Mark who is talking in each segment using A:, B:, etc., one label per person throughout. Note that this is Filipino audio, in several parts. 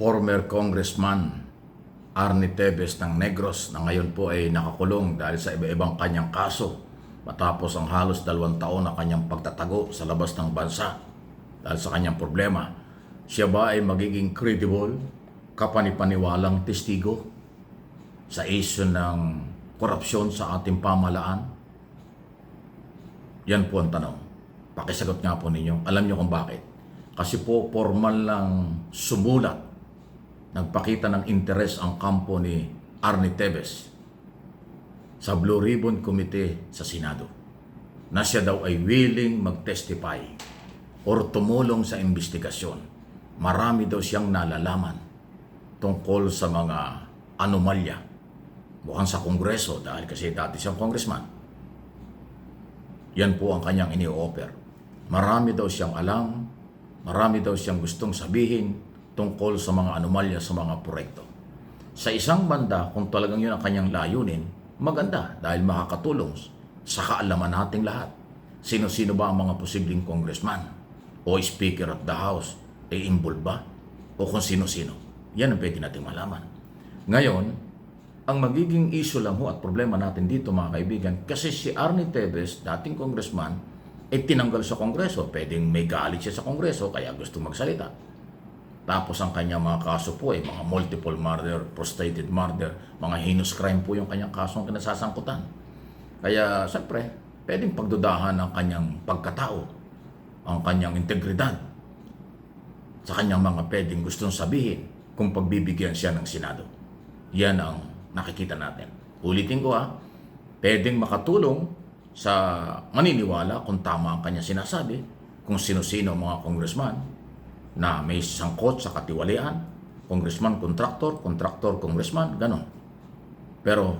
A: former Congressman Arnie Tevez ng Negros na ngayon po ay nakakulong dahil sa iba-ibang kanyang kaso matapos ang halos 2 taon na kanyang pagtatago sa labas ng bansa dahil sa kanyang problema. Siya ba ay magiging credible, kapanipaniwalang testigo sa issue ng korupsyon sa ating pamahalaan? Yan po ang tanong. Pakisagot nga po ninyo. Alam niyo kung bakit. Kasi po formal lang sumulat, nagpakita ng interes ang kampo ni Arnie Tevez sa Blue Ribbon Committee sa Senado na siya daw ay willing mag-testify or tumulong sa investigasyon. Marami daw siyang nalalaman tungkol sa mga anomalya. Mukhang sa Kongreso dahil kasi dati siyang congressman. Yan po ang kanyang ini-offer. Marami daw siyang alam, marami daw siyang gustong sabihin tungkol sa mga anomalya sa mga proyekto. Sa isang banda, kung talagang yun ang kanyang layunin, maganda dahil makakatulong sa kaalaman nating lahat. Sino-sino ba ang mga posibleng congressman o speaker of the house ay involved ba? O kung sino-sino. Yan ang pwede nating malaman. Ngayon, ang magiging issue lang ho at problema natin dito mga kaibigan, kasi si Arnie Tevez, dating congressman, ay tinanggal sa Kongreso. Pwedeng may galit siya sa Kongreso kaya gusto magsalita. Tapos ang kanyang mga kaso po ay mga multiple murder, prostrated murder, mga heinous crime po yung kanyang kasong kinasasangkutan. Kaya siyempre, pwedeng pagdudahan ang kanyang pagkatao, ang kanyang integridad, sa kanyang mga pwedeng gustong sabihin kung pagbibigyan siya ng Senado. Yan ang nakikita natin. Ulitin ko pwedeng makatulong sa maniniwala kung tama ang kanya sinasabi, kung sino-sino mga congressman na may sangkot sa katiwalian, congressman, contractor, congressman, ganon. Pero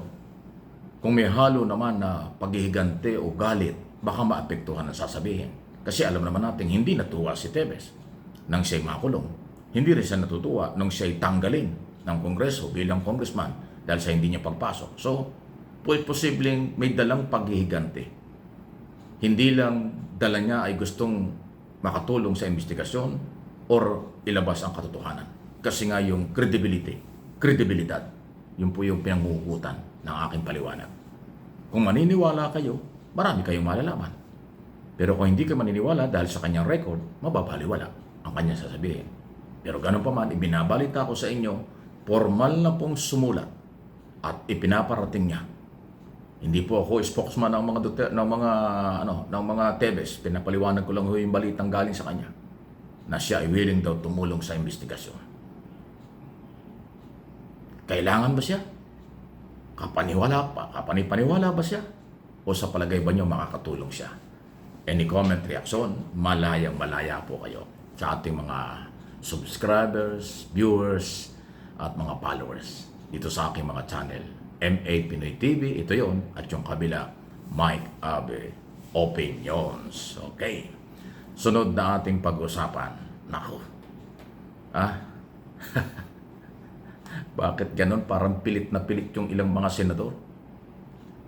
A: kung may halo naman na paghihigante o galit, baka maapektuhan ang sasabihin. Kasi alam naman natin, hindi natuwa si Tevez nang siya'y makulong. Hindi rin siya natutuwa nang siya'y tanggalin ng Kongreso bilang congressman dahil sa hindi niya pagpasok. So, posibleng may dalang paghihigante. Hindi lang dala niya ay gustong makatulong sa investigasyon or ilabas ang katotohanan. Kasi nga yung kredibilidad, yun po yung pinanghuhugutan ng aking paliwanag. Kung maniniwala kayo, marami kayong malalaman. Pero kung hindi ka maniniwala dahil sa kanyang record, mababaliwala ang kanyang sasabihin. Pero ganun pa man, ibinabalita ko sa inyo, formal na pong sumulat at ipinaparating niya. Hindi po ako spokesman ng mga Tevez. Pinapaliwanag ko lang yung balitang galing sa kanya na siya ay willing daw tumulong sa investigasyon. Kailangan ba siya? Kapanipaniwala ba siya? O sa palagay ba niyo makakatulong siya? Any comment, reaction, malayang-malaya po kayo sa ating mga subscribers, viewers, at mga followers dito sa aking mga channel. MA Pinoy TV, ito yon, at yung kabila, Mike Abe Opinions. Okay. Sunod na ating pag-usapan. Nako. Bakit ganun? Parang pilit na pilit yung ilang mga senador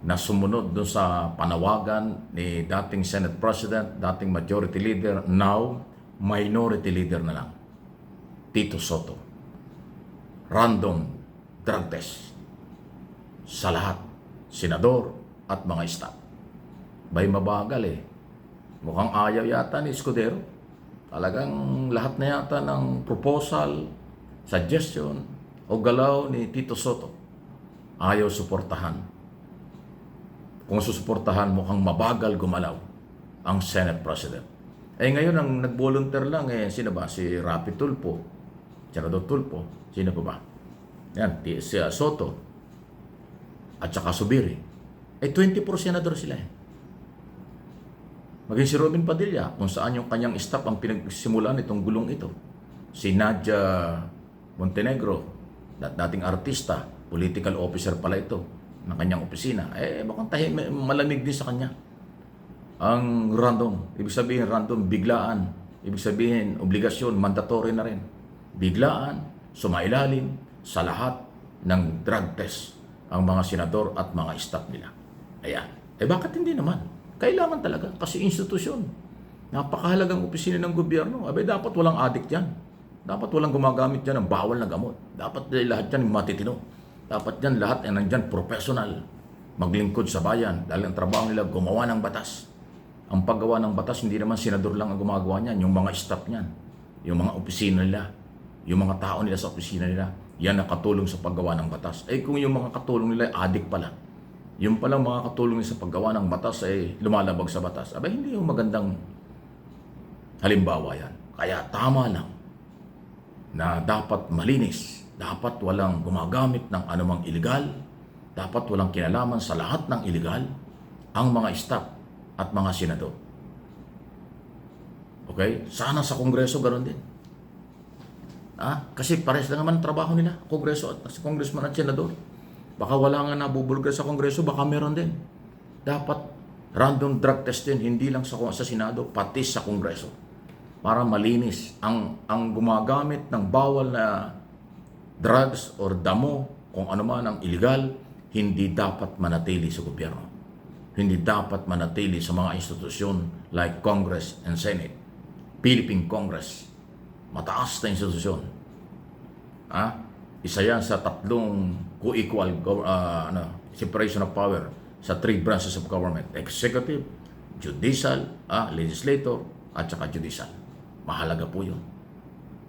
A: na sumunod doon sa panawagan ni dating Senate President, dating Majority Leader, now Minority Leader na lang, Tito Soto. Random drug test sa lahat, senador at mga staff. Bay mabagal Mukhang ayaw yata ni Escudero. Talagang lahat na yata ng proposal, suggestion o galaw ni Tito Soto ayaw suportahan. Kung susuportahan, mukhang mabagal gumalaw ang Senate President. Ngayon ang nag-volunteer lang sino ba? Si Rapi Tulfo, Senador Tulfo, sino pa ba? Yan, si Soto at saka Subiri. 24 senador sila Maging si Robin Padilla, kung saan yung kanyang staff ang pinagsimulan itong gulong ito. Si Nadia Montenegro, dating artista, political officer pala ito ng kanyang opisina. Bakang malamig din sa kanya. Ang random, ibig sabihin random, biglaan. Ibig sabihin, obligasyon, mandatory na rin. Biglaan, sumailalim sa lahat ng drug test ang mga senador at mga staff nila. Ayan. Bakit hindi naman? Kailangan talaga kasi institusyon. Napakahalagang opisina ng gobyerno. Dapat walang adik dyan. Dapat walang gumagamit dyan ng bawal na gamot. Dapat lahat dyan matitino. Dapat dyan lahat ay nandyan professional. Maglingkod sa bayan dahil ang trabaho nila gumawa ng batas. Ang paggawa ng batas, hindi naman senador lang ang gumagawa niyan. Yung mga staff niyan, yung mga opisina nila, yung mga tao nila sa opisina nila, yan nakatulong sa paggawa ng batas. Eh kung yung mga katulong nila ay adik pala, yung palang mga katulong nila sa paggawa ng batas ay lumalabag sa batas, abay hindi yung magandang halimbawa yan. Kaya tama lang na dapat malinis, dapat walang gumagamit ng anumang iligal, dapat walang kinalaman sa lahat ng iligal ang mga staff at mga senador. Okay? Sana sa Kongreso ganoon din. Kasi pares lang naman ang trabaho nila, Kongreso at sa Congressman at Senador. Baka wala nga nabubulgar sa Kongreso, baka meron din. Dapat random drug test din, hindi lang sa Senado, pati sa Kongreso. Para malinis ang gumagamit ng bawal na drugs or damo, kung ano man ang illegal, hindi dapat manatili sa gobyerno. Hindi dapat manatili sa mga institusyon like Congress and Senate. Philippine Congress, mataas na institusyon. Isa yan sa tatlong co-equal separation of power sa three branches of government: executive, judicial, legislator, at saka judicial. Mahalaga po yun.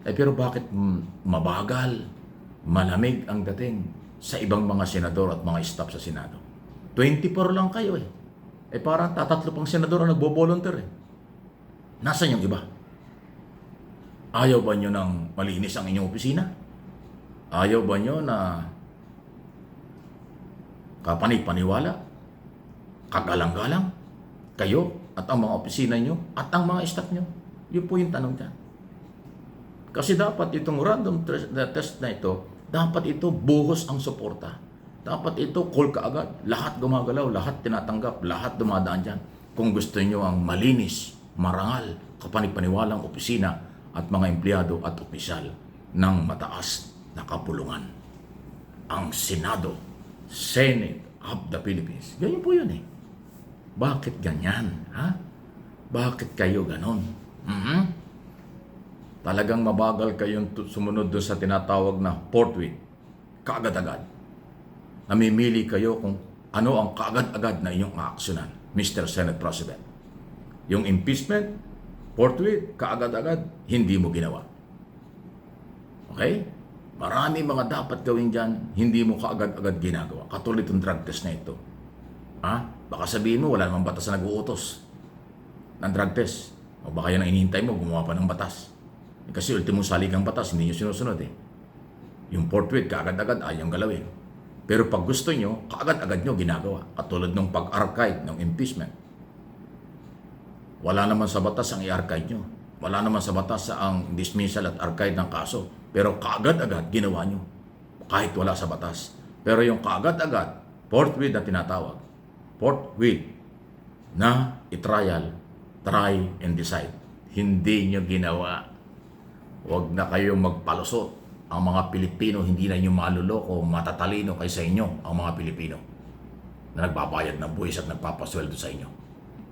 A: Pero bakit mabagal, malamig ang dating sa ibang mga senador at mga staff sa Senado? 24 lang kayo eh. Parang tatatlo pang senador ang nagbo-volunteer eh. Nasaan yung iba? Ayaw ba nyo nang malinis ang inyong opisina? Ayaw ba nyo na kapanipaniwala, kagalang-galang, kayo at ang mga opisina nyo at ang mga staff nyo? Yun po yung tanong dyan. Kasi dapat itong random test na ito, dapat ito buhos ang suporta. Dapat ito call ka agad. Lahat gumagalaw, lahat tinatanggap, lahat dumadaan dyan. Kung gusto nyo ang malinis, marangal, kapanipaniwalang opisina at mga empleyado at opisyal ng mataas na kapulungan. Ang Senado, Senate of the Philippines. Ganyan po yun eh. Bakit ganyan? Bakit kayo ganon? Talagang mabagal kayong sumunod doon sa tinatawag na forthwith. Kaagad-agad. Namimili kayo kung ano ang kaagad-agad na inyong aaksyonan, Mr. Senate President. Yung impeachment, forthwith, kaagad-agad, hindi mo ginawa. Okay? Marami mga dapat gawin dyan, hindi mo kaagad-agad ginagawa. Katulad itong drug test na ito. Baka sabihin mo, wala namang batas na nag-uutos ng drug test. O baka yan ang inihintay mo, gumawa pa ng batas. Kasi ultimong saligang batas, hindi nyo sinusunod eh. Yung forthwith, kaagad-agad, ayaw galawin. Pero pag gusto nyo, kaagad-agad nyo ginagawa. Katulad ng pag-archive ng impeachment. Wala naman sa batas ang i-archive nyo. Wala naman sa batas ang dismissal at archive ng kaso. Pero kaagad-agad ginawa nyo. Kahit wala sa batas. Pero yung kaagad-agad, forthwith na tinatawag. Forthwith na i-trial, try and decide. Hindi nyo ginawa. Huwag na kayong magpalusot. Ang mga Pilipino, hindi na nyo maluloko, matatalino kaysa inyo ang mga Pilipino na nagbabayad ng buwis at nagpapasweldo sa inyo.